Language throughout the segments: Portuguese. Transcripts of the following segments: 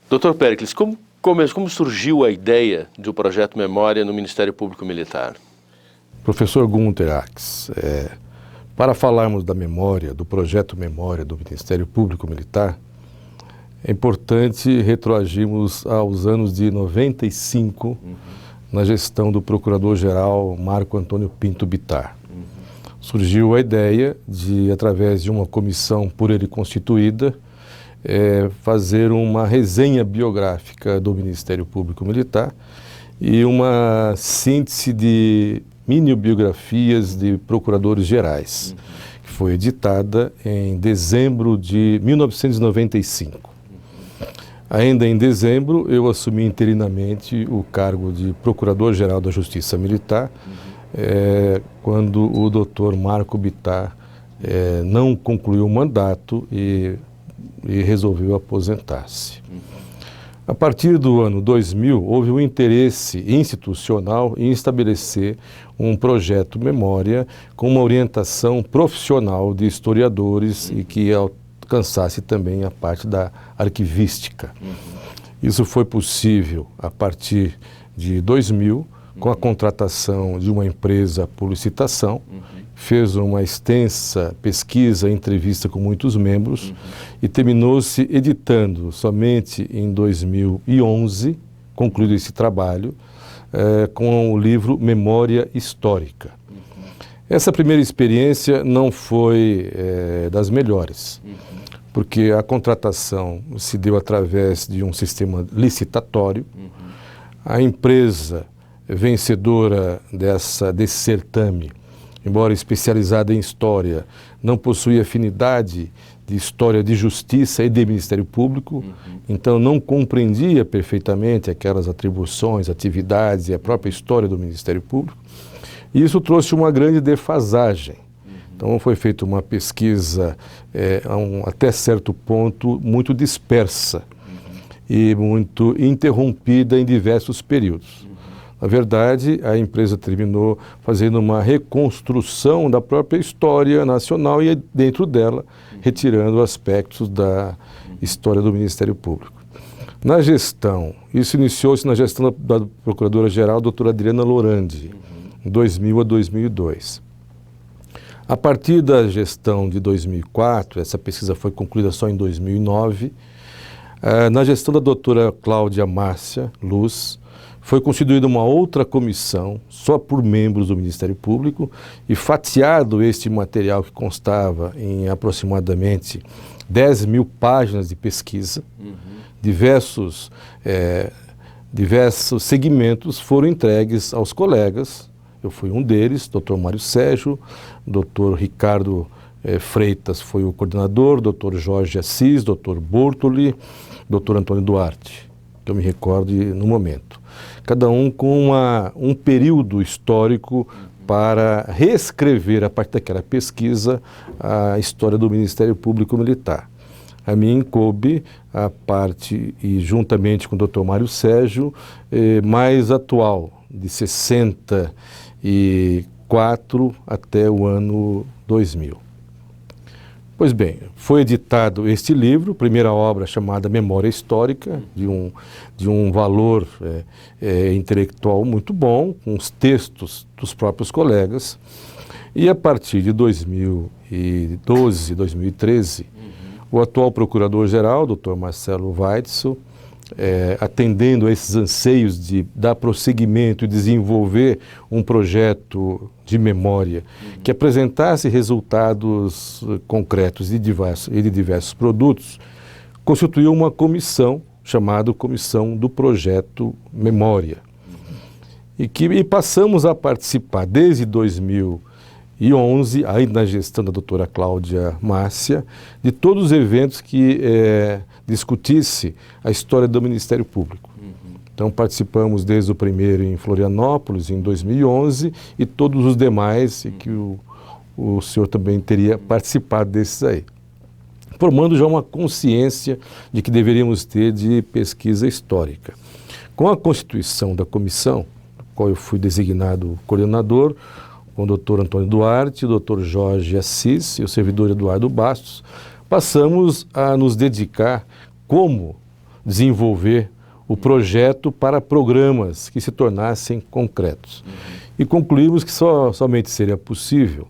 Dr. Péricles, como surgiu a ideia do projeto Memória no Ministério Público Militar? Professor Gunter Ax, para falarmos da memória, do projeto Memória do Ministério Público Militar, é importante retroagirmos aos anos de 95, na gestão do Procurador-Geral Marco Antônio Pinto Bittar. Surgiu a ideia de, através de uma comissão por ele constituída, fazer uma resenha biográfica do Ministério Público Militar e uma síntese de mini-biografias de procuradores gerais, que foi editada em dezembro de 1995. Ainda em dezembro, eu assumi interinamente o cargo de Procurador-Geral da Justiça Militar, quando o Dr. Marco Bittar não concluiu o mandato e resolveu aposentar-se. A partir do ano 2000, houve um interesse institucional em estabelecer um projeto Memória com uma orientação profissional de historiadores e que alcançasse também a parte da arquivística. Isso foi possível a partir de 2000, com a contratação de uma empresa por licitação, fez uma extensa pesquisa, entrevista com muitos membros e terminou-se editando somente em 2011, concluído esse trabalho, com o livro Memória Histórica. Essa primeira experiência não foi das melhores, porque a contratação se deu através de um sistema licitatório. A empresa vencedora desse certame, embora especializada em história, não possuía afinidade de história de justiça e de Ministério Público, então não compreendia perfeitamente aquelas atribuições, atividades e a própria história do Ministério Público. E isso trouxe uma grande defasagem. Então foi feita uma pesquisa até certo ponto muito dispersa e muito interrompida em diversos períodos. Na verdade, a empresa terminou fazendo uma reconstrução da própria história nacional e, dentro dela, retirando aspectos da história do Ministério Público. Na gestão, isso iniciou-se na gestão da Procuradora-Geral, doutora Adriana Lorandi, em 2000 a 2002. A partir da gestão de 2004, essa pesquisa foi concluída só em 2009, na gestão da doutora Cláudia Márcia Luz, foi constituída uma outra comissão, só por membros do Ministério Público, e fatiado este material que constava em aproximadamente 10 mil páginas de pesquisa, diversos segmentos foram entregues aos colegas. Eu fui um deles, Dr. Mário Sérgio, Dr. Ricardo Freitas foi o coordenador, Dr. Jorge Assis, Dr. Bortoli, Dr. Antônio Duarte, que eu me recordo no momento. Cada um com um período histórico para reescrever, a partir daquela pesquisa, a história do Ministério Público Militar. A mim coube a parte, e juntamente com o Dr. Mário Sérgio, mais atual, de 64 até o ano 2000. Pois bem, foi editado este livro, primeira obra chamada Memória Histórica, de um valor intelectual muito bom, com os textos dos próprios colegas, e a partir de 2012, 2013, o atual Procurador-Geral, Dr. Marcelo Weitzel, atendendo a esses anseios de dar prosseguimento e desenvolver um projeto de memória que apresentasse resultados concretos de diversos produtos, constituiu uma comissão chamada Comissão do Projeto Memória. E passamos a participar desde 2011, ainda na gestão da doutora Cláudia Márcia, de todos os eventos que discutisse a história do Ministério Público. Então participamos desde o primeiro em Florianópolis, em 2011, e todos os demais, e que o senhor também teria participado desses aí. Formando já uma consciência de que deveríamos ter de pesquisa histórica. Com a constituição da comissão, do qual eu fui designado coordenador, com o Dr. Antônio Duarte, o Dr. Jorge Assis e o servidor Eduardo Bastos, passamos a nos dedicar como desenvolver o projeto para programas que se tornassem concretos. E concluímos que somente seria possível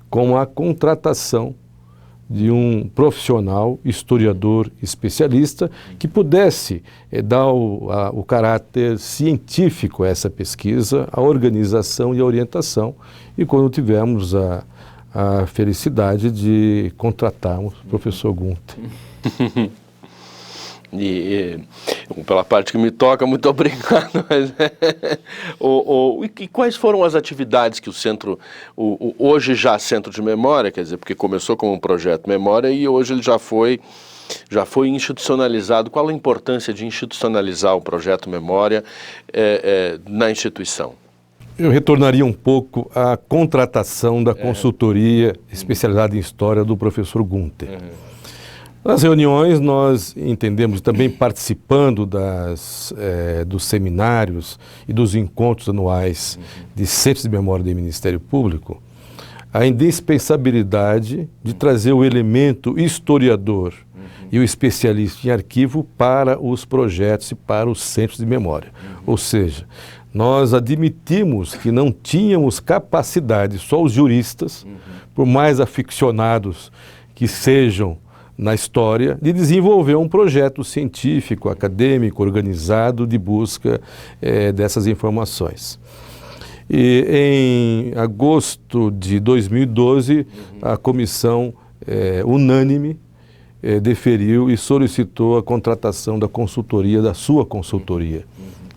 com a contratação de um profissional, historiador, especialista, que pudesse dar o caráter científico a essa pesquisa, a organização e a orientação. E quando tivemos a felicidade de contratarmos o professor Gunther. E pela parte que me toca, muito obrigado. Mas, e quais foram as atividades que o centro, hoje já Centro de Memória, quer dizer, porque começou como um projeto Memória e hoje ele já foi institucionalizado. Qual a importância de institucionalizar o projeto Memória na instituição? Eu retornaria um pouco à contratação da consultoria especializada em História do professor Gunther. Nas reuniões nós entendemos, também participando dos seminários e dos encontros anuais de Centros de Memória do Ministério Público, a indispensabilidade de trazer o elemento historiador e o especialista em arquivo para os projetos e para os centros de memória. Ou seja, nós admitimos que não tínhamos capacidade, só os juristas, por mais aficionados que sejam na história, de desenvolver um projeto científico, acadêmico, organizado de busca dessas informações. E em agosto de 2012, a comissão unânime deferiu e solicitou a contratação da consultoria, da sua consultoria.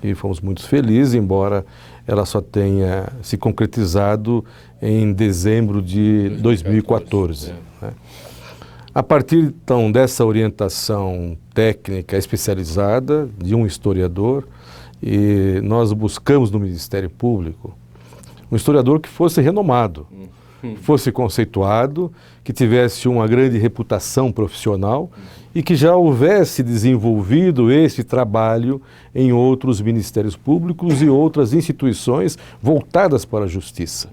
E fomos muito felizes, embora ela só tenha se concretizado em dezembro de 2014. Né? A partir, então, dessa orientação técnica especializada de um historiador, e nós buscamos no Ministério Público um historiador que fosse renomado, fosse conceituado, que tivesse uma grande reputação profissional e que já houvesse desenvolvido esse trabalho em outros ministérios públicos e outras instituições voltadas para a justiça.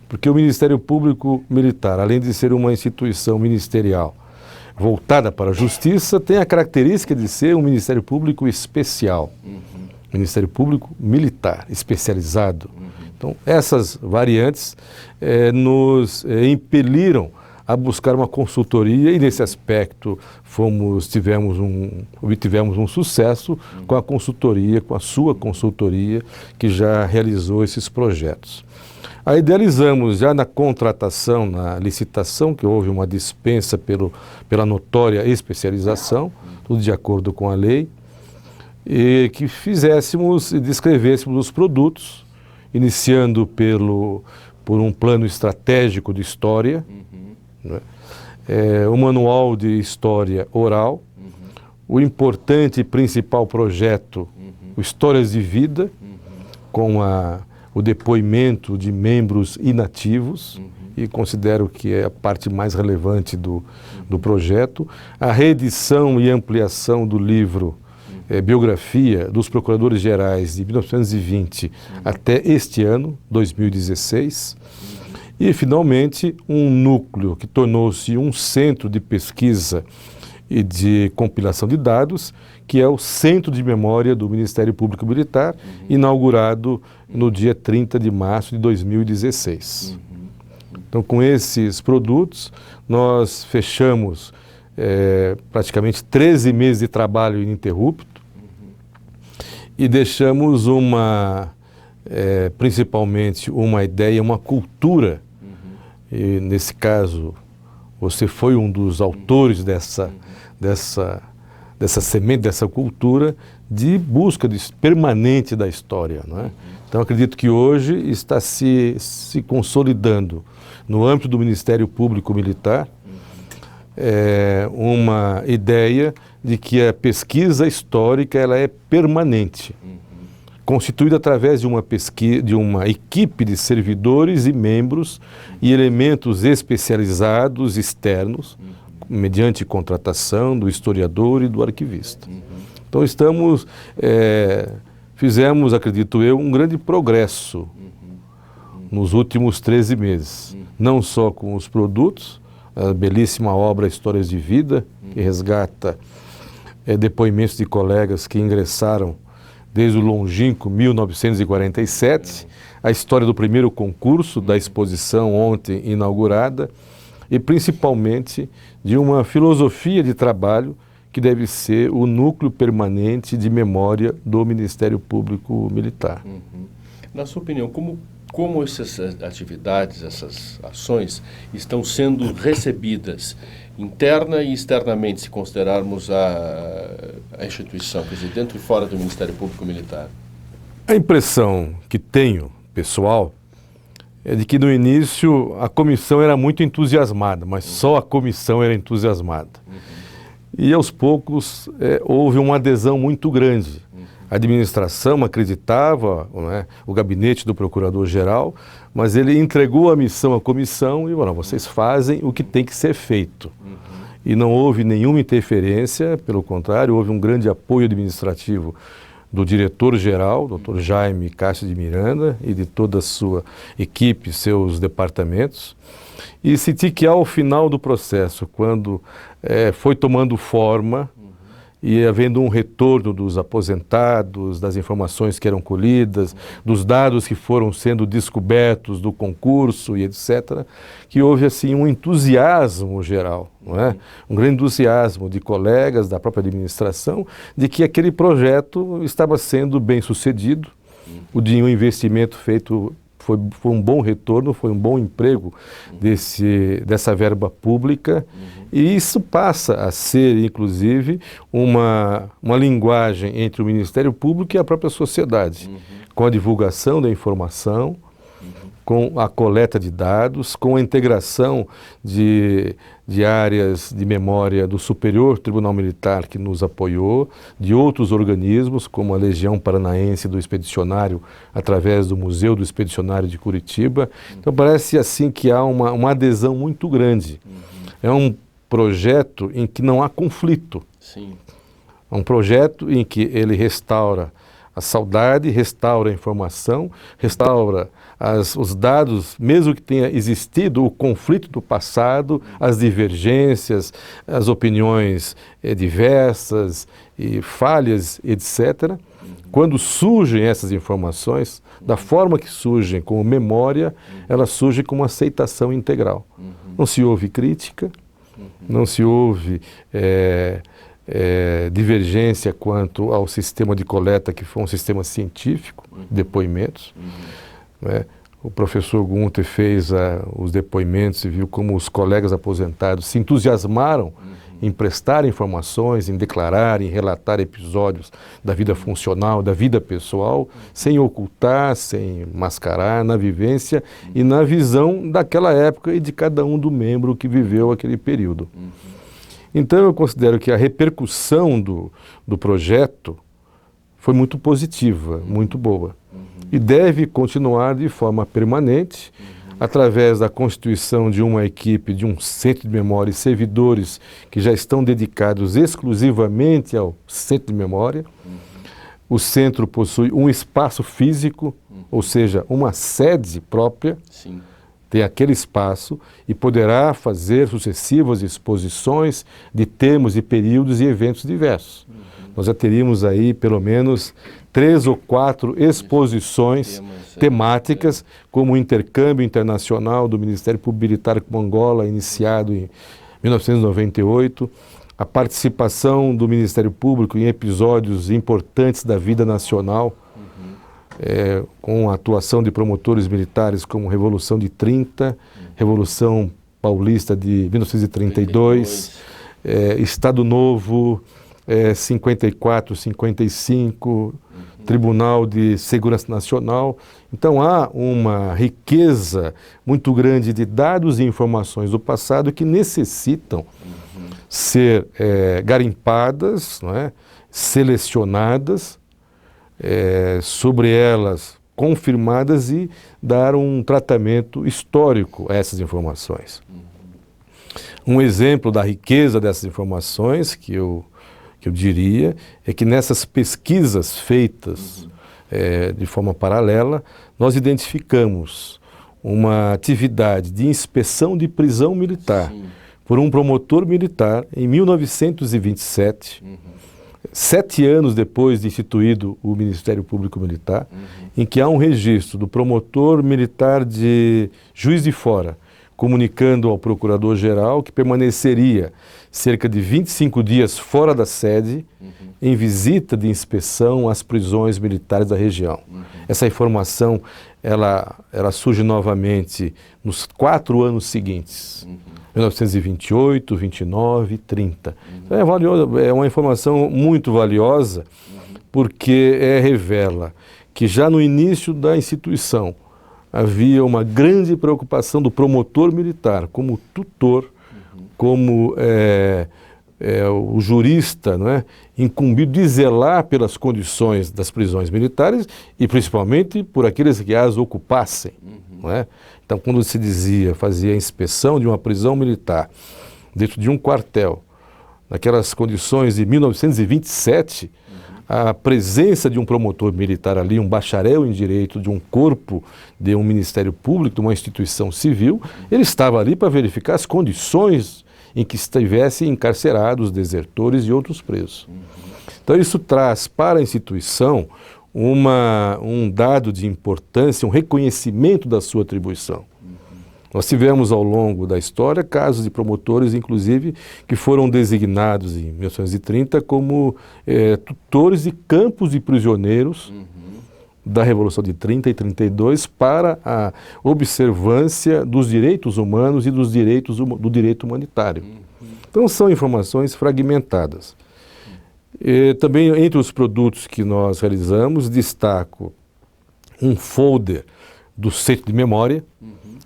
Porque o Ministério Público Militar, além de ser uma instituição ministerial voltada para a justiça, tem a característica de ser um Ministério Público especial. Ministério Público Militar, especializado. Então, essas variantes nos impeliram a buscar uma consultoria e, nesse aspecto, obtivemos um sucesso com a consultoria, com a sua consultoria, que já realizou esses projetos. Aí idealizamos já na contratação, na licitação, que houve uma dispensa pela notória especialização, tudo de acordo com a lei, e que fizéssemos e descrevêssemos os produtos, iniciando por um plano estratégico de história, né? O manual de história oral, o importante e principal projeto, o Histórias de Vida, com o depoimento de membros inativos, e considero que é a parte mais relevante do projeto, a reedição e ampliação do livro Biografia dos Procuradores Gerais de 1920 até este ano, 2016, e, finalmente, um núcleo que tornou-se um centro de pesquisa e de compilação de dados, que é o Centro de Memória do Ministério Público Militar, inaugurado no dia 30 de março de 2016. Então, com esses produtos, nós fechamos praticamente 13 meses de trabalho ininterrupto e deixamos principalmente uma ideia, uma cultura. E, nesse caso, você foi um dos autores dessa semente, dessa cultura de busca permanente da história, não é? Então, acredito que hoje está se consolidando no âmbito do Ministério Público Militar uma ideia de que a pesquisa histórica ela é permanente, constituída através de uma equipe de servidores e membros e elementos especializados externos, mediante contratação do historiador e do arquivista. Então fizemos, acredito eu, um grande progresso nos últimos 13 meses, não só com os produtos, a belíssima obra Histórias de Vida, que resgata depoimentos de colegas que ingressaram desde o longínquo 1947, a história do primeiro concurso da exposição ontem inaugurada e principalmente de uma filosofia de trabalho que deve ser o núcleo permanente de memória do Ministério Público Militar. Na sua opinião, como essas atividades, essas ações estão sendo recebidas interna e externamente, se considerarmos a instituição, quer dizer, dentro e fora do Ministério Público Militar? A impressão que tenho, pessoal, é de que no início a comissão era muito entusiasmada, mas só a comissão era entusiasmada. E aos poucos houve uma adesão muito grande. A administração acreditava, né, o gabinete do procurador-geral, mas ele entregou a missão à comissão e falou, vocês fazem o que tem que ser feito. E não houve nenhuma interferência, pelo contrário, houve um grande apoio administrativo do diretor-geral, Dr. Jaime Castro de Miranda, e de toda a sua equipe, seus departamentos. E senti que ao final do processo, quando foi tomando forma, e havendo um retorno dos aposentados, das informações que eram colhidas, dos dados que foram sendo descobertos do concurso e etc., que houve assim um entusiasmo geral, não é? Um grande entusiasmo de colegas da própria administração de que aquele projeto estava sendo bem sucedido, o investimento feito foi um bom retorno, foi um bom emprego dessa verba pública, e isso passa a ser, inclusive, uma linguagem entre o Ministério Público e a própria sociedade, com a divulgação da informação, com a coleta de dados, com a integração de áreas de memória do Superior Tribunal Militar que nos apoiou, de outros organismos, como a Legião Paranaense do Expedicionário, através do Museu do Expedicionário de Curitiba. Então parece assim que há uma adesão muito grande. É um projeto em que não há conflito. Sim. É um projeto em que ele restaura a saudade, restaura a informação, restaura os dados, mesmo que tenha existido o conflito do passado, as divergências, as opiniões diversas e falhas, etc. Quando surgem essas informações, da forma que surgem como memória, elas surgem com uma aceitação integral. Não se ouve crítica, não se ouve divergência quanto ao sistema de coleta, que foi um sistema científico, depoimentos. Né? O professor Gunther fez os depoimentos e viu como os colegas aposentados se entusiasmaram em prestar informações, em declarar, em relatar episódios da vida funcional, da vida pessoal, sem ocultar, sem mascarar, na vivência e na visão daquela época e de cada um do membro que viveu aquele período. Então eu considero que a repercussão do projeto foi muito positiva, muito boa. E deve continuar de forma permanente, através da constituição de uma equipe, de um centro de memória e servidores que já estão dedicados exclusivamente ao centro de memória. O centro possui um espaço físico, ou seja, uma sede própria. Sim. Tem aquele espaço e poderá fazer sucessivas exposições de temas e períodos e eventos diversos. Nós já teríamos aí pelo menos 3 ou 4 exposições temáticas, como o intercâmbio internacional do Ministério Público Militar com Angola, iniciado em 1998, a participação do Ministério Público em episódios importantes da vida nacional, com a atuação de promotores militares como Revolução de 30, Revolução Paulista de 1932, Estado Novo, 54, 55, Tribunal de Segurança Nacional. Então há uma riqueza muito grande de dados e informações do passado que necessitam ser garimpadas, não é? Selecionadas, sobre elas confirmadas e dar um tratamento histórico a essas informações. Um exemplo da riqueza dessas informações que eu diria é que nessas pesquisas feitas de forma paralela, nós identificamos uma atividade de inspeção de prisão militar por um promotor militar em 1927, 7 anos depois de instituído o Ministério Público Militar, em que há um registro do promotor militar de Juiz de Fora, comunicando ao Procurador-Geral que permaneceria cerca de 25 dias fora da sede, em visita de inspeção às prisões militares da região. Essa informação, ela surge novamente nos 4 anos seguintes, 1928, 29, 30. Então é uma informação muito valiosa, porque revela que já no início da instituição havia uma grande preocupação do promotor militar como tutor, como o jurista, não é, incumbido de zelar pelas condições das prisões militares e principalmente por aqueles que as ocupassem. Não é? Então, quando se fazia a inspeção de uma prisão militar dentro de um quartel, naquelas condições de 1927, a presença de um promotor militar ali, um bacharel em direito de um corpo de um Ministério Público, de uma instituição civil, ele estava ali para verificar as condições em que estivessem encarcerados desertores e outros presos. Então isso traz para a instituição um dado de importância, um reconhecimento da sua atribuição. Nós tivemos ao longo da história casos de promotores, inclusive, que foram designados em 1930 como tutores de campos de prisioneiros da Revolução de 30 e 32 para a observância dos direitos humanos e dos do direito humanitário. Então são informações fragmentadas. Também entre os produtos que nós realizamos, destaco um folder do Centro de Memória,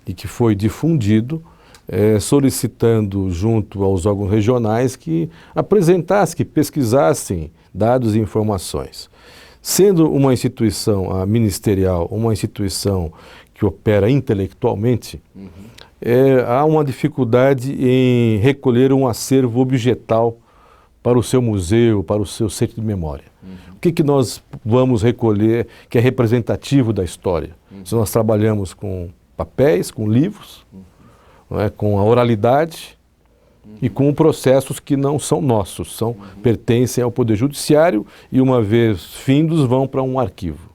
e que foi difundido, solicitando junto aos órgãos regionais que apresentassem, que pesquisassem dados e informações. Sendo uma instituição ministerial, uma instituição que opera intelectualmente, há uma dificuldade em recolher um acervo objetal para o seu museu, para o seu centro de memória. O que nós vamos recolher que é representativo da história? Se nós trabalhamos com papéis, com livros, não é? Com a oralidade e com processos que não são nossos, pertencem ao Poder Judiciário e, uma vez findos, vão para um arquivo.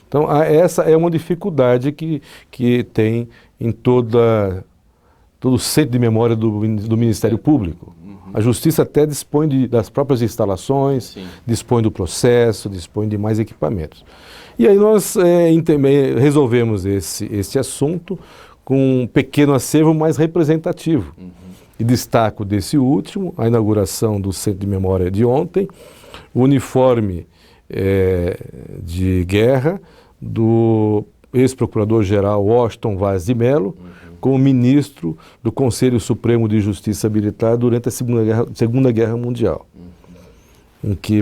Então, essa é uma dificuldade que tem em todo o centro de memória do Ministério Público. A Justiça até dispõe das próprias instalações, dispõe do processo, dispõe de mais equipamentos. E aí nós resolvemos esse assunto com um pequeno acervo mais representativo. E destaco desse último, a inauguração do Centro de Memória de ontem, o uniforme de guerra do ex-procurador-geral Washington Vaz de Mello, como ministro do Conselho Supremo de Justiça Militar durante a Segunda Guerra Mundial.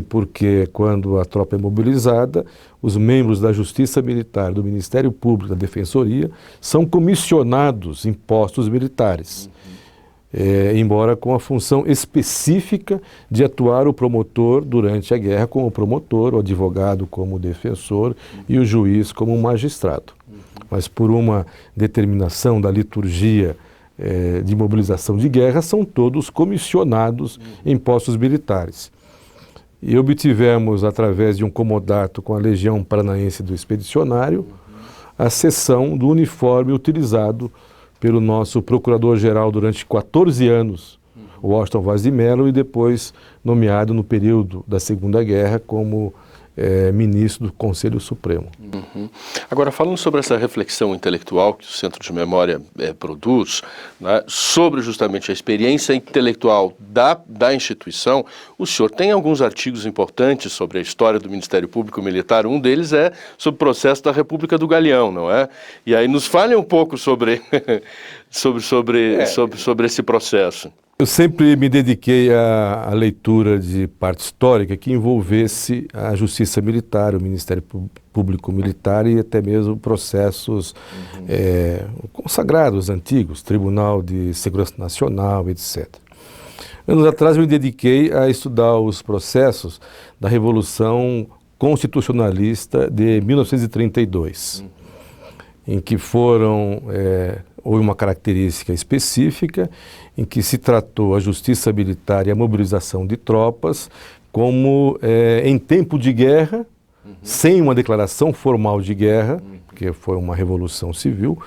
Porque quando a tropa é mobilizada, os membros da Justiça Militar, do Ministério Público, da Defensoria, são comissionados em postos militares, embora com a função específica de atuar o promotor durante a guerra como promotor, o advogado como defensor e o juiz como magistrado. Mas por uma determinação da liturgia de mobilização de guerra, são todos comissionados em postos militares. E obtivemos, através de um comodato com a Legião Paranaense do Expedicionário, a cessão do uniforme utilizado pelo nosso Procurador-Geral durante 14 anos, o Washington Vaz de Mello, e depois nomeado no período da Segunda Guerra como ministro do Conselho Supremo. Agora, falando sobre essa reflexão intelectual que o Centro de Memória produz, né, sobre justamente a experiência intelectual da instituição, o senhor tem alguns artigos importantes sobre a história do Ministério Público Militar. Um deles é sobre o processo da República do Galeão, não é? E aí nos fale um pouco sobre esse processo. Eu sempre me dediquei à leitura de parte histórica que envolvesse a Justiça Militar, o Ministério Público Militar e até mesmo processos consagrados, antigos, Tribunal de Segurança Nacional, etc. Anos atrás eu me dediquei a estudar os processos da Revolução Constitucionalista de 1932, em que houve uma característica específica em que se tratou a justiça militar e a mobilização de tropas como em tempo de guerra, sem uma declaração formal de guerra, porque foi uma revolução civil,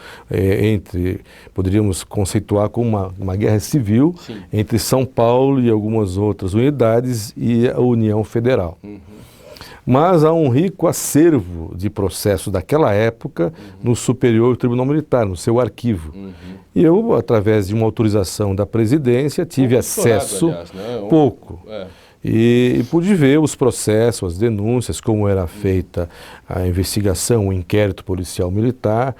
poderíamos conceituar como uma guerra civil entre São Paulo e algumas outras unidades e a União Federal. Mas há um rico acervo de processos daquela época no Superior Tribunal Militar, no seu arquivo. E eu, através de uma autorização da presidência, tive acesso, aliás, né? pouco. E pude ver os processos, as denúncias, como era feita a investigação, o inquérito policial militar,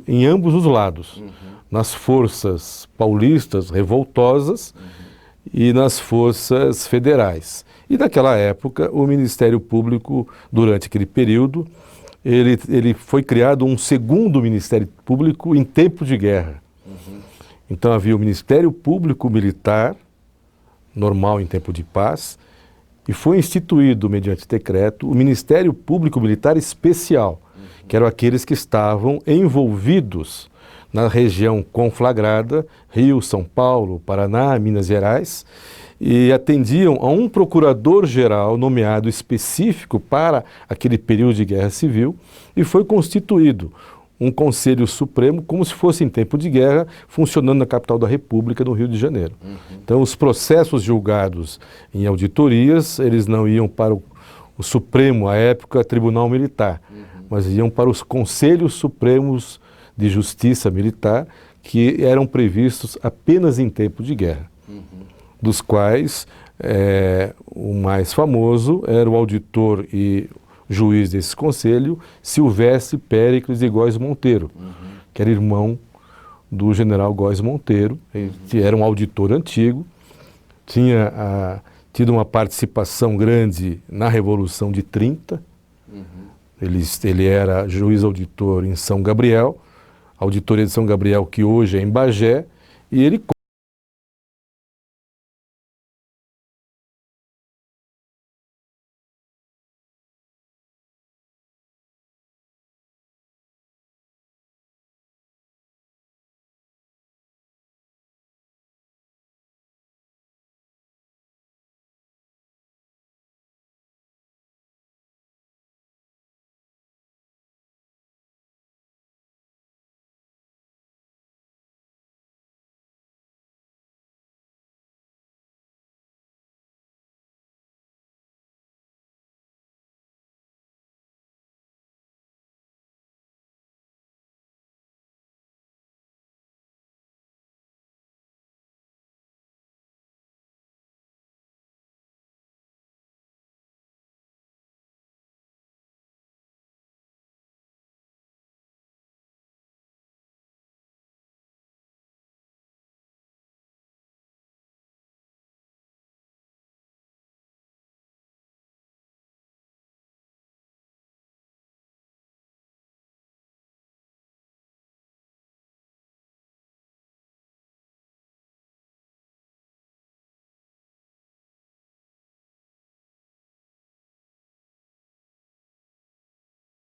em ambos os lados. Nas forças paulistas revoltosas e nas forças federais. E naquela época, o Ministério Público, durante aquele período, ele foi criado um segundo Ministério Público em tempo de guerra. Então havia o Ministério Público Militar, normal em tempo de paz, e foi instituído, mediante decreto, o Ministério Público Militar Especial, que eram aqueles que estavam envolvidos na região conflagrada, Rio, São Paulo, Paraná, Minas Gerais, e atendiam a um procurador-geral nomeado específico para aquele período de guerra civil, e foi constituído um Conselho Supremo, como se fosse em tempo de guerra, funcionando na capital da República, no Rio de Janeiro. Então, os processos julgados em auditorias, eles não iam para o Supremo, à época, Tribunal Militar, mas iam para os Conselhos Supremos de Justiça Militar, que eram previstos apenas em tempo de guerra, dos quais o mais famoso era o auditor e juiz desse conselho, Silvestre Péricles de Góes Monteiro, que era irmão do general Góes Monteiro, que era um auditor antigo, tinha tido uma participação grande na Revolução de 30, ele era juiz auditor em São Gabriel, a auditoria de São Gabriel, que hoje é em Bagé, e ele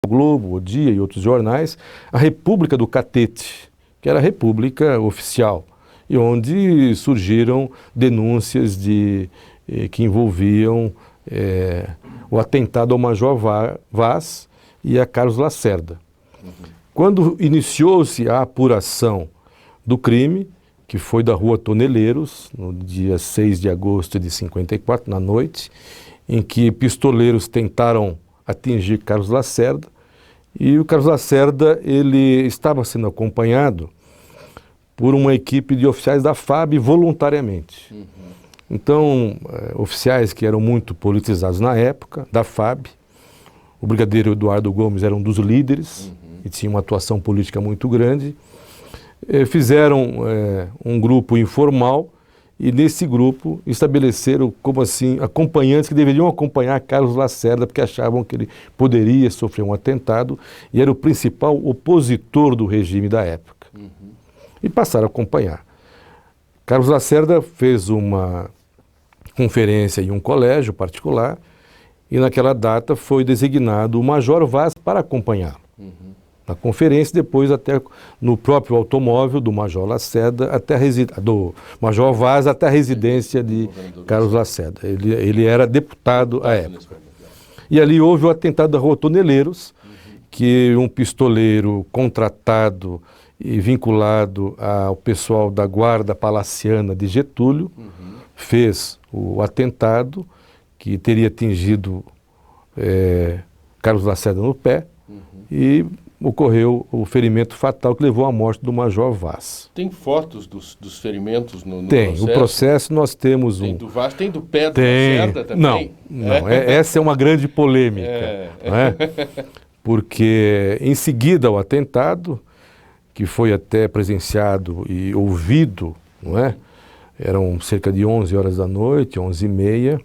o Globo, o Dia e outros jornais, a República do Catete, que era a república oficial, e onde surgiram denúncias que envolviam o atentado ao Major Vaz e a Carlos Lacerda. Quando iniciou-se a apuração do crime, que foi da Rua Toneleiros, no dia 6 de agosto de 54, na noite, em que pistoleiros tentaram atingir Carlos Lacerda, e o Carlos Lacerda ele estava sendo acompanhado por uma equipe de oficiais da FAB voluntariamente. Então, oficiais que eram muito politizados na época, da FAB, o brigadeiro Eduardo Gomes era um dos líderes e tinha uma atuação política muito grande, fizeram um grupo informal e nesse grupo estabeleceram como assim acompanhantes que deveriam acompanhar Carlos Lacerda porque achavam que ele poderia sofrer um atentado e era o principal opositor do regime da época. E passaram a acompanhar. Carlos Lacerda fez uma conferência em um colégio particular e naquela data foi designado o Major Vaz para acompanhá-lo. na conferência, depois até no próprio automóvel do Major Lacerda, do Major Vaz até a residência de Carlos Lacerda. Ele era deputado à época. E ali houve o atentado da Rua Toneleiros, que um pistoleiro contratado e vinculado ao pessoal da Guarda Palaciana de Getúlio fez o atentado, que teria atingido Carlos Lacerda no pé, e ocorreu o ferimento fatal que levou à morte do Major Vaz. Tem fotos dos ferimentos no Tem, processo? o processo nós temos Tem do Vaz, tem do pé do Tem. Lacerda também? Não. Essa é uma grande polêmica, não é? Porque em seguida ao atentado, que foi até presenciado e ouvido, não é? Eram cerca de 11 horas da noite, 11h30,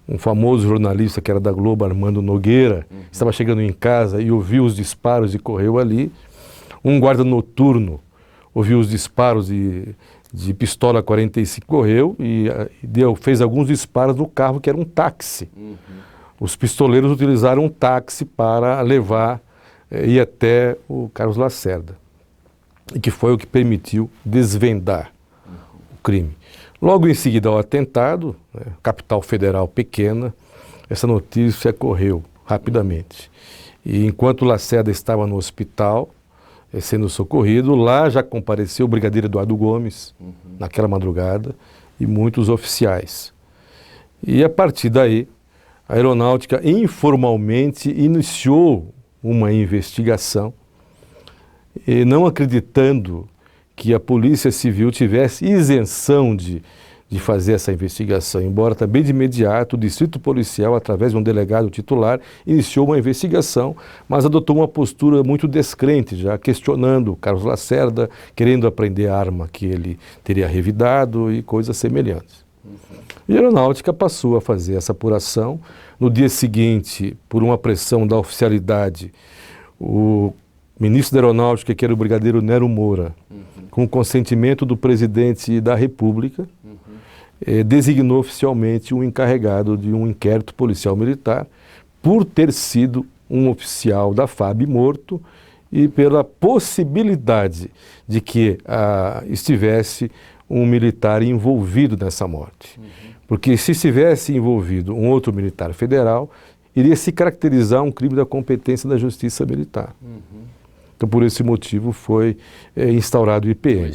um famoso jornalista que era da Globo, Armando Nogueira, estava chegando em casa e ouviu os disparos e correu ali. Um guarda noturno ouviu os disparos de pistola 45, correu e fez alguns disparos no carro, que era um táxi. Os pistoleiros utilizaram um táxi para levar ir até o Carlos Lacerda, e que foi o que permitiu desvendar o crime. Logo em seguida ao atentado, capital federal pequena, essa notícia correu rapidamente. E enquanto Lacerda estava no hospital, sendo socorrido, lá já compareceu o brigadeiro Eduardo Gomes, naquela madrugada, e muitos oficiais. E a partir daí, a Aeronáutica informalmente iniciou uma investigação, e não acreditando que a Polícia Civil tivesse isenção de fazer essa investigação, embora também de imediato o Distrito Policial, através de um delegado titular, iniciou uma investigação, mas adotou uma postura muito descrente, já questionando Carlos Lacerda, querendo apreender a arma que ele teria revidado e coisas semelhantes. E a Aeronáutica passou a fazer essa apuração. No dia seguinte, por uma pressão da oficialidade, o ministro da Aeronáutica, que era o brigadeiro Nero Moura, com o consentimento do presidente da República, designou oficialmente um encarregado de um inquérito policial militar por ter sido um oficial da FAB morto e pela possibilidade de que estivesse um militar envolvido nessa morte. Porque se estivesse envolvido um outro militar federal, iria se caracterizar um crime da competência da Justiça Militar. Então, por esse motivo, foi instaurado o IPM.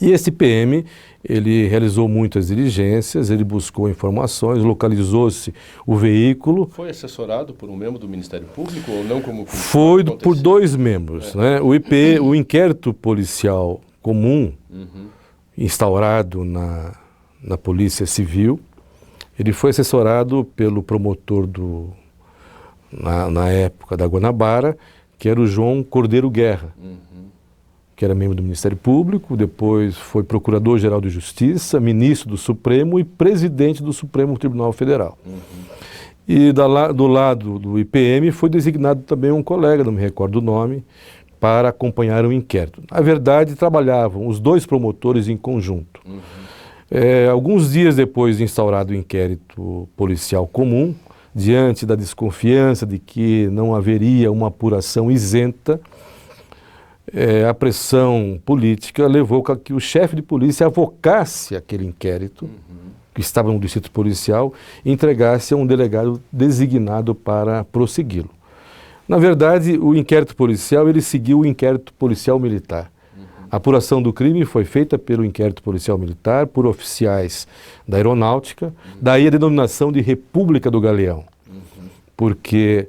E esse IPM, ele realizou muitas diligências, ele buscou informações, localizou-se o veículo. Foi assessorado por um membro do Ministério Público ou não? Como foi por dois membros. Né? O inquérito policial comum, instaurado na Polícia Civil, ele foi assessorado pelo promotor na época da Guanabara, que era o João Cordeiro Guerra, que era membro do Ministério Público, depois foi Procurador-Geral de Justiça, Ministro do Supremo e Presidente do Supremo Tribunal Federal. E do lado do IPM foi designado também um colega, não me recordo o nome, para acompanhar o inquérito. Na verdade, trabalhavam os dois promotores em conjunto. Alguns dias depois de instaurado o inquérito policial comum, diante da desconfiança de que não haveria uma apuração isenta, a pressão política levou a que o chefe de polícia avocasse aquele inquérito, que estava no distrito policial, e entregasse a um delegado designado para prossegui-lo. Na verdade, o inquérito policial, ele seguiu o inquérito policial militar. A apuração do crime foi feita pelo inquérito policial militar, por oficiais da Aeronáutica, daí a denominação de República do Galeão, porque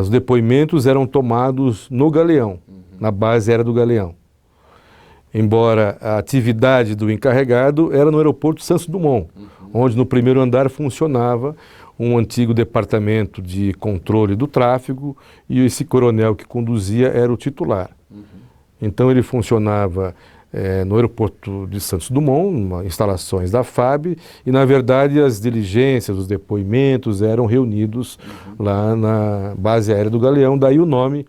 os depoimentos eram tomados no Galeão, na base aérea do Galeão. Embora a atividade do encarregado era no aeroporto Santos Dumont, onde no primeiro andar funcionava um antigo departamento de controle do tráfego e esse coronel que conduzia era o titular. Então ele funcionava no aeroporto de Santos Dumont, instalações da FAB, e na verdade as diligências, os depoimentos eram reunidos lá na base aérea do Galeão, daí o nome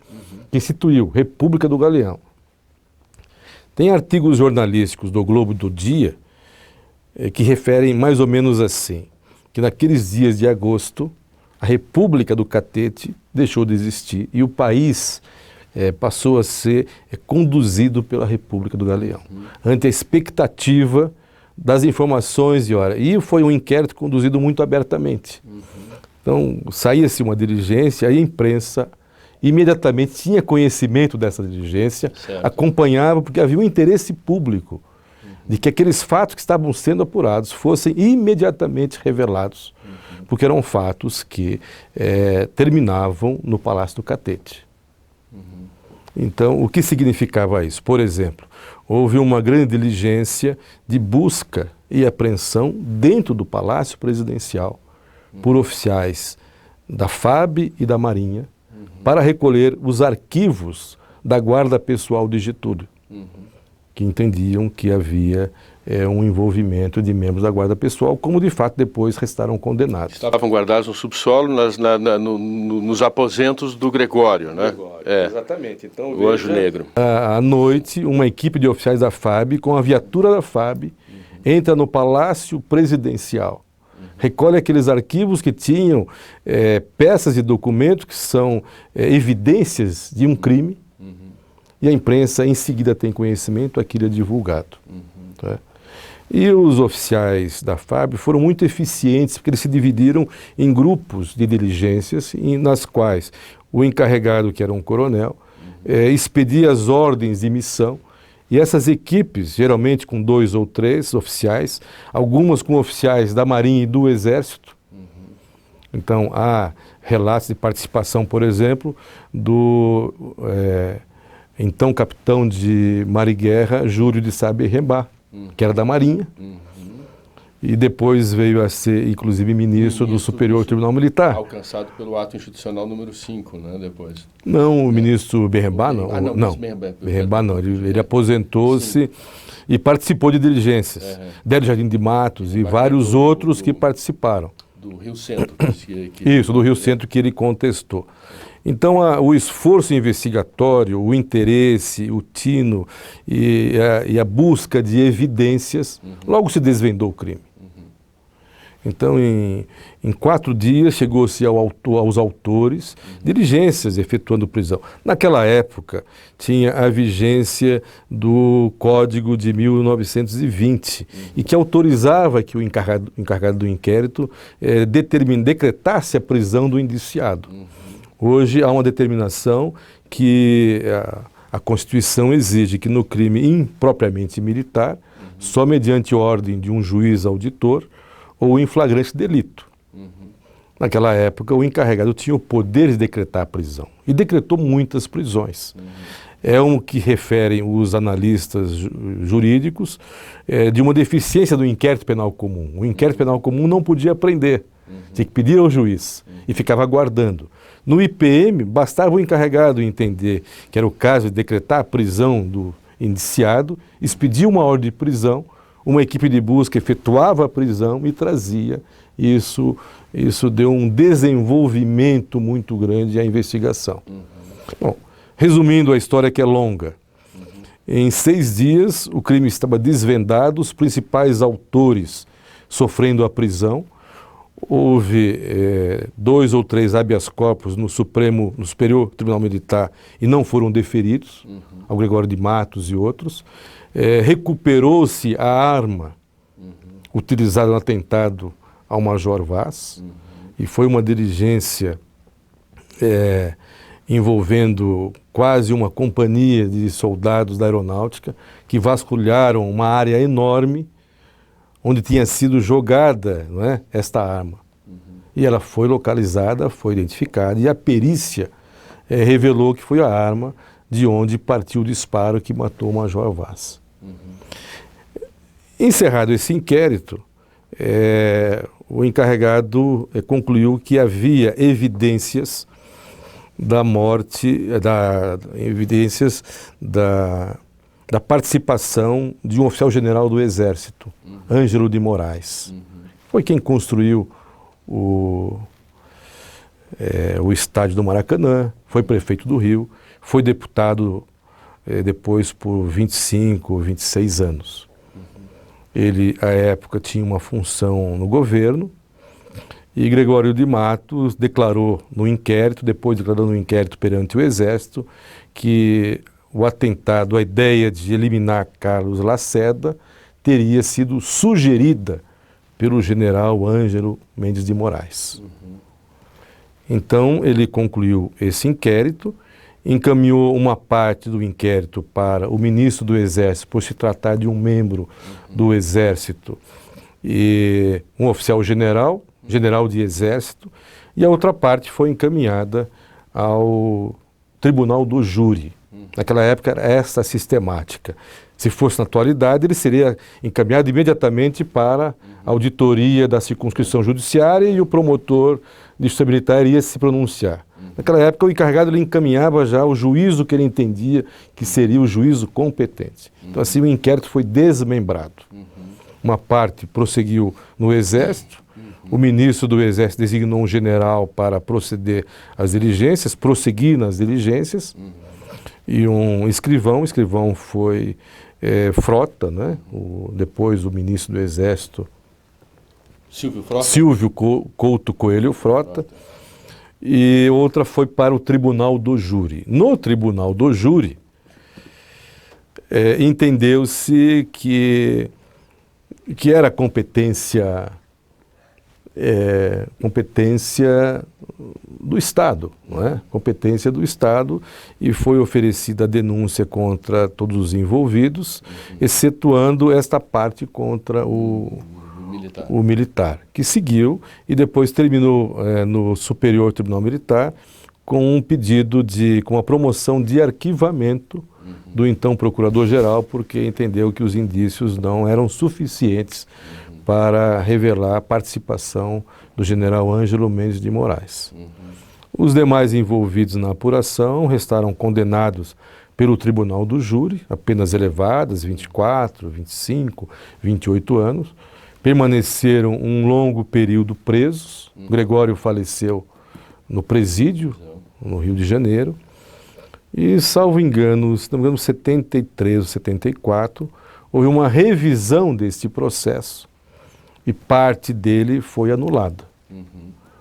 que instituiu, República do Galeão. Tem artigos jornalísticos do Globo do Dia que referem mais ou menos assim, que naqueles dias de agosto, a República do Catete deixou de existir e o país passou a ser conduzido pela República do Galeão, ante a expectativa das informações e foi um inquérito conduzido muito abertamente. Então, saía-se uma diligência, a imprensa imediatamente tinha conhecimento dessa diligência, acompanhava, porque havia um interesse público de que aqueles fatos que estavam sendo apurados fossem imediatamente revelados, porque eram fatos que terminavam no Palácio do Catete. Então, o que significava isso? Por exemplo, houve uma grande diligência de busca e apreensão dentro do Palácio Presidencial por oficiais da FAB e da Marinha para recolher os arquivos da Guarda Pessoal de Getúlio, que entendiam que havia um envolvimento de membros da Guarda Pessoal, como de fato depois restaram condenados. Estavam guardados no subsolo, nos aposentos do Gregório, né? Exatamente. Então, o Anjo Negro. À noite, uma equipe de oficiais da FAB, com a viatura da FAB, entra no Palácio Presidencial, recolhe aqueles arquivos que tinham peças de documentos que são evidências de um crime, e a imprensa em seguida tem conhecimento, aquilo é divulgado. Tá? E os oficiais da FAB foram muito eficientes, porque eles se dividiram em grupos de diligências, nas quais o encarregado, que era um coronel, expedia as ordens de missão, e essas equipes, geralmente com 2 ou 3 oficiais, algumas com oficiais da Marinha e do Exército. Então, há relatos de participação, por exemplo, do então capitão de Mar e Guerra, Júlio de Sá Berrembá, que era da Marinha, e depois veio a ser, inclusive, ministro do Superior Tribunal Militar. Alcançado pelo ato institucional número 5, né, depois. Não, o ministro Berrembá não. Berrembá não, ele aposentou-se e participou de diligências. Délio Jardim de Matos e vários outros que participaram. Do Rio Centro. Isso, do Rio Centro que ele contestou. Então, o esforço investigatório, o interesse, o tino e a busca de evidências, logo se desvendou o crime. Então, em 4 dias, chegou-se aos autores, diligências efetuando prisão. Naquela época, tinha a vigência do Código de 1920, e que autorizava que o encarregado do inquérito decretasse a prisão do indiciado. Hoje, há uma determinação que a Constituição exige que no crime impropriamente militar, só mediante ordem de um juiz auditor, ou em flagrante delito. Naquela época, o encarregado tinha o poder de decretar a prisão. E decretou muitas prisões. É um que referem os analistas jurídicos de uma deficiência do inquérito penal comum. O inquérito penal comum não podia prender, tinha que pedir ao juiz e ficava aguardando. No IPM, bastava o encarregado entender que era o caso de decretar a prisão do indiciado, expedia uma ordem de prisão, uma equipe de busca efetuava a prisão e trazia. Isso deu um desenvolvimento muito grande à investigação. Bom, resumindo a história, que é longa, em 6 dias o crime estava desvendado, os principais autores sofrendo a prisão. Houve 2 ou 3 habeas corpus no Superior Tribunal Militar e não foram deferidos, ao Gregório de Matos e outros. Recuperou-se a arma utilizada no atentado ao Major Vaz, e foi uma diligência envolvendo quase uma companhia de soldados da aeronáutica que vasculharam uma área enorme onde tinha sido jogada, não é, esta arma. E ela foi localizada, foi identificada, e a perícia revelou que foi a arma de onde partiu o disparo que matou o Major Vaz. Encerrado esse inquérito, o encarregado concluiu que havia evidências da morte, evidências da participação de um oficial-general do Exército, Ângelo de Moraes. Foi quem construiu o estádio do Maracanã, foi prefeito do Rio, foi deputado depois por 25, 26 anos. Ele, à época, tinha uma função no governo E Gregório de Matos declarou no inquérito, depois declarou no inquérito perante o Exército, que o atentado, a ideia de eliminar Carlos Lacerda, teria sido sugerida pelo general Ângelo Mendes de Moraes. Então, ele concluiu esse inquérito, encaminhou uma parte do inquérito para o ministro do Exército, por se tratar de um membro do Exército, e um oficial general de Exército, e a outra parte foi encaminhada ao Tribunal do Júri. Naquela época era essa sistemática. Se fosse na atualidade, ele seria encaminhado imediatamente para a auditoria da circunscrição judiciária e o promotor de justiça militar iria se pronunciar. Naquela época, o encarregado ele encaminhava já o juízo que ele entendia que seria o juízo competente. Então, assim, o inquérito foi desmembrado. Uma parte prosseguiu no Exército, o ministro do Exército designou um general para proceder às diligências, prosseguir nas diligências, e um escrivão, o escrivão foi Frota, né? Depois o ministro do Exército, Silvio Couto Coelho Frota, e outra foi para o Tribunal do Júri. No Tribunal do Júri, entendeu-se que era competência do Estado, não é? Competência do Estado, e foi oferecida a denúncia contra todos os envolvidos, excetuando esta parte contra o militar, que seguiu e depois terminou no Superior Tribunal Militar com um pedido com a promoção de arquivamento do então Procurador-Geral, porque entendeu que os indícios não eram suficientes para revelar a participação do general Ângelo Mendes de Moraes. Os demais envolvidos na apuração restaram condenados pelo Tribunal do Júri, a penas elevadas, 24, 25, 28 anos, permaneceram um longo período presos. Gregório faleceu no presídio, no Rio de Janeiro, e, salvo engano, se não me engano, 73 ou 74, houve uma revisão deste processo e parte dele foi anulada.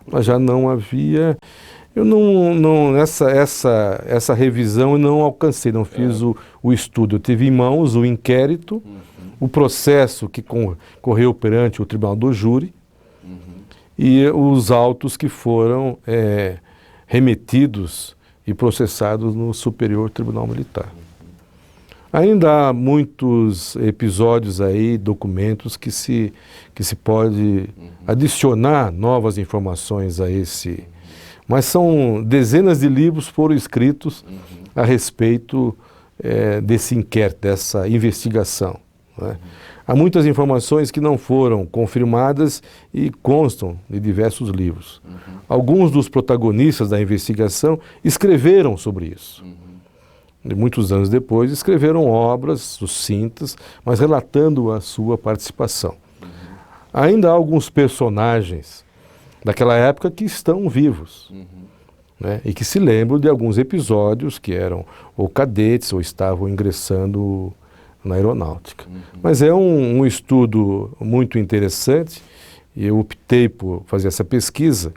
Mas já não havia... Essa revisão eu não alcancei, não fiz o estudo. Eu tive em mãos o inquérito, o processo que correu perante o Tribunal do Júri e os autos que foram remetidos e processados no Superior Tribunal Militar. Ainda há muitos episódios aí, documentos que se pode adicionar novas informações a esse... Mas são dezenas de livros foram escritos a respeito desse inquérito, dessa investigação, né? Há muitas informações que não foram confirmadas e constam de diversos livros. Alguns dos protagonistas da investigação escreveram sobre isso. E muitos anos depois escreveram obras sucintas, mas relatando a sua participação. Ainda há alguns personagens daquela época que estão vivos, né? E que se lembram de alguns episódios que eram ou cadetes ou estavam ingressando na aeronáutica. Mas é um estudo muito interessante e eu optei por fazer essa pesquisa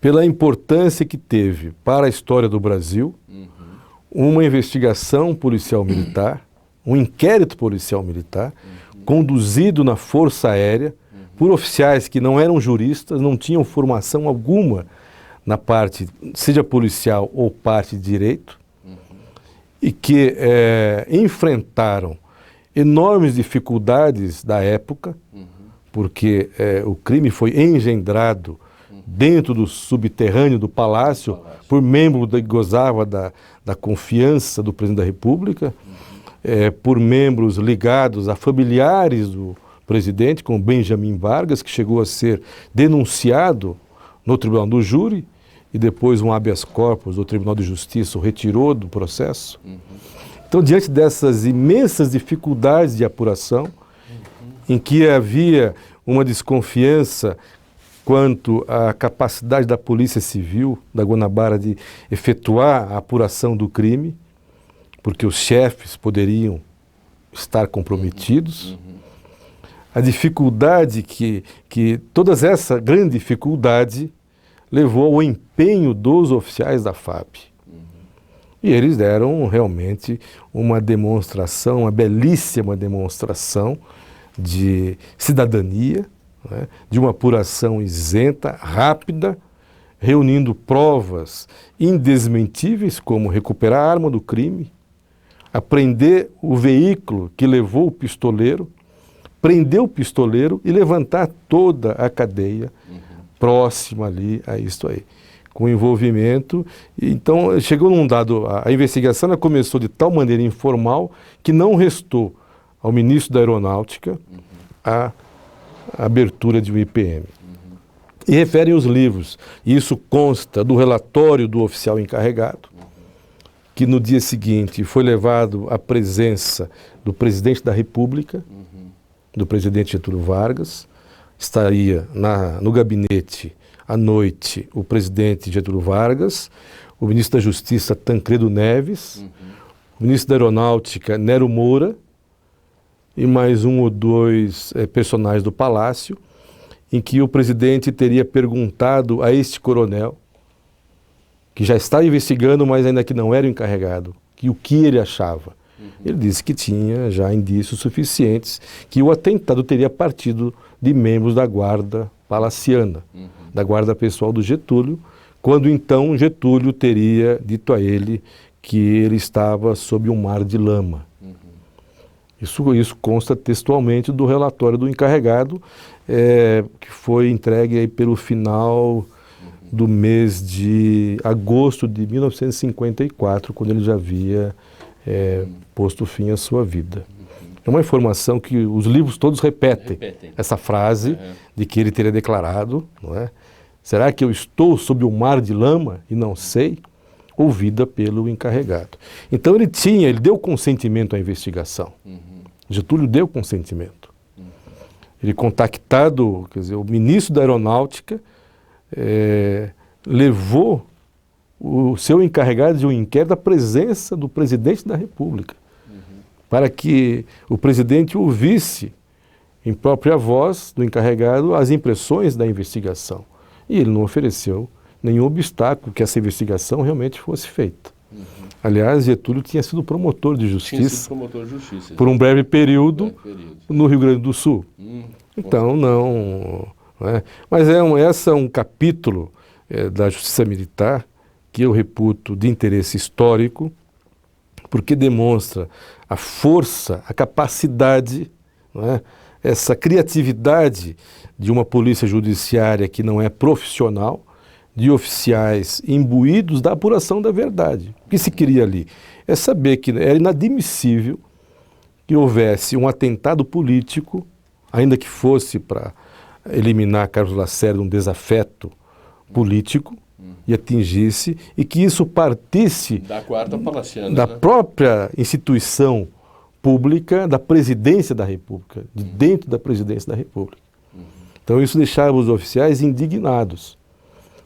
pela importância que teve para a história do Brasil uma investigação policial militar, um inquérito policial militar, conduzido na Força Aérea por oficiais que não eram juristas, não tinham formação alguma na parte, seja policial ou parte de direito, e que enfrentaram enormes dificuldades da época, porque o crime foi engendrado dentro do subterrâneo do Palácio, por membro que gozava da confiança do presidente da República, por membros ligados a familiares do presidente, como Benjamin Vargas, que chegou a ser denunciado no Tribunal do Júri, e depois um habeas corpus do Tribunal de Justiça o retirou do processo. Então, diante dessas imensas dificuldades de apuração, em que havia uma desconfiança quanto à capacidade da Polícia Civil da Guanabara de efetuar a apuração do crime, porque os chefes poderiam estar comprometidos, a dificuldade toda essa grande dificuldade levou ao empenho dos oficiais da FAB. E eles deram realmente uma demonstração, uma belíssima demonstração de cidadania, né, de uma apuração isenta, rápida, reunindo provas indesmentíveis, como recuperar a arma do crime, apreender o veículo que levou o pistoleiro, prender o pistoleiro e levantar toda a cadeia próxima ali a isto aí, com envolvimento. Então, chegou num dado, a investigação ela começou de tal maneira informal que não restou ao ministro da Aeronáutica a abertura de um IPM. E referem os livros, e isso consta do relatório do oficial encarregado, que no dia seguinte foi levado à presença do presidente da República, do presidente Getúlio Vargas. Estaria no gabinete à noite o presidente Getúlio Vargas, o ministro da Justiça Tancredo Neves, o ministro da Aeronáutica Nero Moura e mais um ou dois personagens do Palácio, em que o presidente teria perguntado a este coronel, que já estava investigando, mas ainda que não era o encarregado, que o que ele achava. Ele disse que tinha já indícios suficientes que o atentado teria partido de membros da guarda palaciana, da guarda pessoal do Getúlio, quando então Getúlio teria dito a ele que ele estava sob um mar de lama. Isso consta textualmente do relatório do encarregado, que foi entregue aí pelo final do mês de agosto de 1954, quando ele já havia posto fim à sua vida. É uma informação que os livros todos repetem. Essa frase de que ele teria declarado, não é? Será que eu estou sob um mar de lama e não sei? Ouvida pelo encarregado. Então ele deu consentimento à investigação. Getúlio deu consentimento. Ele contactado, quer dizer, o ministro da Aeronáutica levou o seu encarregado de um inquérito à presença do presidente da República, para que o presidente ouvisse em própria voz do encarregado as impressões da investigação. E ele não ofereceu nenhum obstáculo que essa investigação realmente fosse feita. Aliás, Getúlio tinha sido promotor de justiça, por um breve período no Rio Grande do Sul. Então, não é? Mas esse é um capítulo da Justiça Militar que eu reputo de interesse histórico, porque demonstra a força, a capacidade, não é? Essa criatividade de uma polícia judiciária que não é profissional, de oficiais imbuídos da apuração da verdade. O que se queria ali é saber que era inadmissível que houvesse um atentado político, ainda que fosse para eliminar Carlos Lacerda, um desafeto político, e atingisse, e que isso partisse da quarta palaciana, da própria instituição pública, da presidência da República, de dentro da presidência da República. Então isso deixava os oficiais indignados.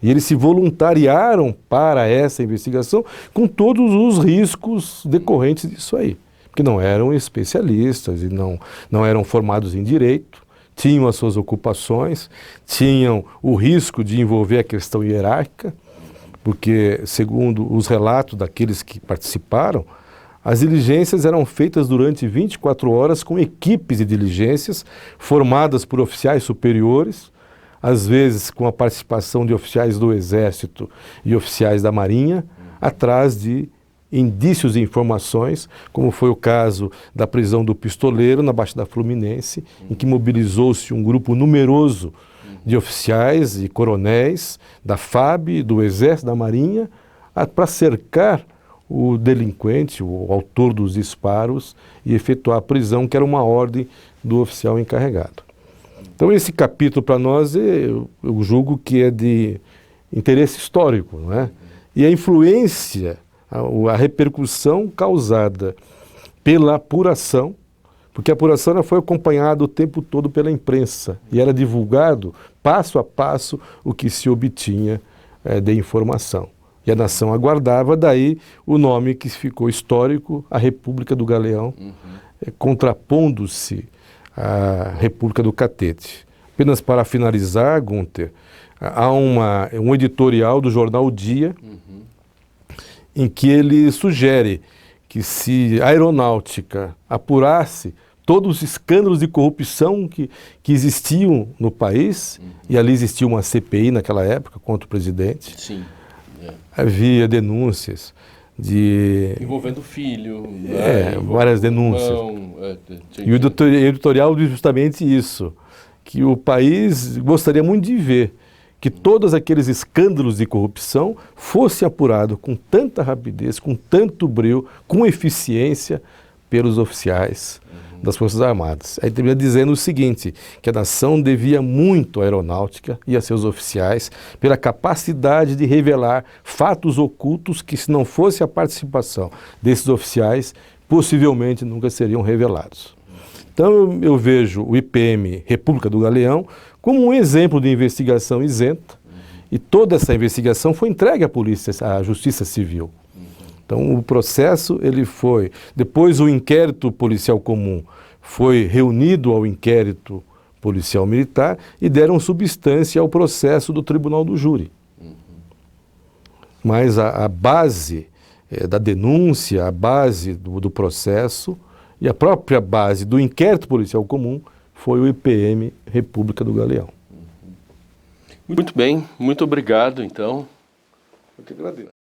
E eles se voluntariaram para essa investigação com todos os riscos decorrentes disso aí. Porque não eram especialistas e não eram formados em direito, tinham as suas ocupações, tinham o risco de envolver a questão hierárquica, porque, segundo os relatos daqueles que participaram, as diligências eram feitas durante 24 horas com equipes de diligências formadas por oficiais superiores, às vezes com a participação de oficiais do Exército e oficiais da Marinha, atrás de indícios e informações, como foi o caso da prisão do pistoleiro na Baixada Fluminense, em que mobilizou-se um grupo numeroso de oficiais e coronéis da FAB, do Exército, da Marinha, para cercar o delinquente, o autor dos disparos, e efetuar a prisão, que era uma ordem do oficial encarregado. Então esse capítulo para nós eu julgo que é de interesse histórico, não é? E a influência, a repercussão causada pela apuração, porque a apuração foi acompanhada o tempo todo pela imprensa e era divulgado passo a passo o que se obtinha de informação. E a nação aguardava, daí o nome que ficou histórico, a República do Galeão, contrapondo-se a República do Catete. Apenas para finalizar, Gunther, há um editorial do jornal O Dia, em que ele sugere que se a aeronáutica apurasse todos os escândalos de corrupção que existiam no país, e ali existia uma CPI naquela época contra o presidente. Sim. Havia denúncias envolvendo o filho. Várias denúncias. E o editorial diz justamente isso, que o país gostaria muito de ver que todos aqueles escândalos de corrupção fossem apurados com tanta rapidez, com tanto brio, com eficiência pelos oficiais das Forças Armadas. Aí termina dizendo o seguinte, que a nação devia muito à aeronáutica e a seus oficiais pela capacidade de revelar fatos ocultos que, se não fosse a participação desses oficiais, possivelmente nunca seriam revelados. Então eu vejo o IPM República do Galeão como um exemplo de investigação isenta, e toda essa investigação foi entregue à polícia, à Justiça Civil. Então o processo, ele foi, depois o inquérito policial comum foi reunido ao inquérito policial militar e deram substância ao processo do Tribunal do Júri. Mas a base da denúncia, a base do processo e a própria base do inquérito policial comum foi o IPM República do Galeão. Muito bem, muito obrigado, então. Eu que agradeço.